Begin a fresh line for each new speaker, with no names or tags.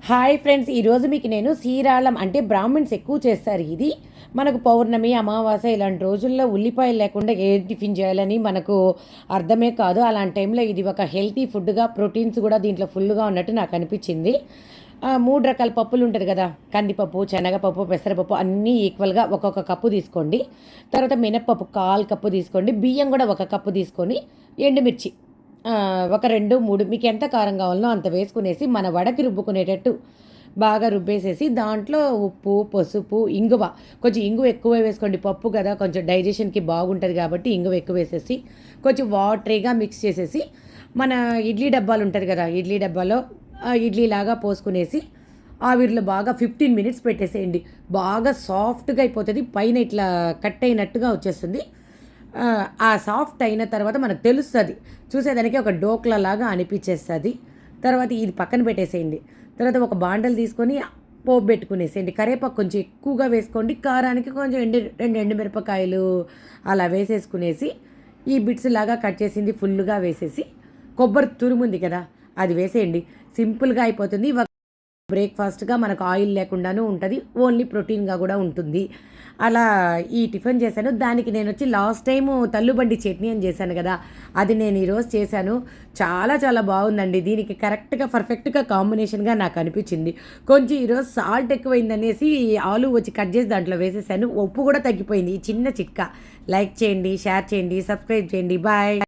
Hi friends, ఈరోజు మీకు నేను సీరాళం అంటే బ్రాహ్మిన్స్ ఎక్కువ చేస్తారు ఇది. మనకు పౌర్ణమి, అమావాస్య ఇలాంటి రోజుల్లో ఉల్లిపాయలు లేకుండా ఏ టిఫిన్ చేయాలని మనకు అర్థమే కాదు. అలాంటి టైంలో ఇది ఒక హెల్తీ ఫుడ్గా, ప్రోటీన్స్ కూడా దీంట్లో ఫుల్గా ఉన్నట్టు నాకు అనిపించింది. 3 రకాల పప్పులు ఉంటుంది కదా, కందిపప్పు, శనగపప్పు, పెసరపప్పు అన్నీ ఈక్వల్గా ఒక్కొక్క కప్పు తీసుకోండి. తర్వాత మినప్పప్పు 1/4 కప్పు తీసుకోండి. బియ్యం కూడా 1 కప్పు తీసుకొని, ఎండుమిర్చి ఒక 2, 3 మీకు ఎంత కారం కావాలనో అంత వేసుకునేసి మన వడకి రుబ్బుకునేటట్టు బాగా రుబ్బేసేసి దాంట్లో ఉప్పు, పసుపు, ఇంగువ, కొంచెం ఇంగువ ఎక్కువ వేసుకోండి. పప్పు కదా, కొంచెం డైజెషన్కి బాగుంటుంది కాబట్టి ఇంగువ ఎక్కువ వేసేసి కొంచెం వాటరీగా మిక్స్ చేసేసి మన ఇడ్లీ డబ్బాలు ఉంటుంది కదా, ఇడ్లీ డబ్బాలో ఇడ్లీలాగా పోసుకునేసి ఆవిరిలో బాగా 15 మినిట్స్ పెట్టేసేయండి. బాగా సాఫ్ట్గా అయిపోతుంది, పైన ఇట్లా కట్ అయినట్టుగా వచ్చేస్తుంది. ఆ సాఫ్ట్ అయిన తర్వాత మనకు తెలుస్తుంది, చూసేదానికి ఒక డోక్లా లాగా అనిపించేస్తుంది. తర్వాత ఇది పక్కన పెట్టేసేయండి. తర్వాత ఒక బాండలు తీసుకొని పోపు పెట్టుకునేసేయండి. కరివేపాకు కొంచెం ఎక్కువగా వేసుకోండి, కారానికి కొంచెం 2 ఎండుమిరపకాయలు అలా వేసేసుకునేసి ఈ బిట్స్ లాగా కట్ చేసింది ఫుల్గా వేసేసి కొబ్బరి తురుముంది కదా అది వేసేయండి. సింపుల్గా అయిపోతుంది. బ్రేక్ఫాస్ట్గా మనకు ఆయిల్ లేకుండానూ ఉంటుంది, ఓన్లీ ప్రోటీన్గా కూడా ఉంటుంది. అలా ఈ టిఫిన్ చేశాను. దానికి నేను వచ్చి లాస్ట్ టైము తల్లుబండి చట్నీ అని చేశాను కదా, అది నేను ఈరోజు చేశాను. చాలా చాలా బాగుందండి. దీనికి కరెక్ట్గా పర్ఫెక్ట్గా కాంబినేషన్గా నాకు అనిపించింది. కొంచెం ఈరోజు సాల్ట్ ఎక్కువైందనేసి ఆలు వచ్చి కట్ చేసి దాంట్లో వేసేసాను. ఉప్పు కూడా తగ్గిపోయింది. ఈ చిన్న చిట్కా లైక్ చేయండి, షేర్ చేయండి, సబ్స్క్రైబ్ చేయండి. బాయ్.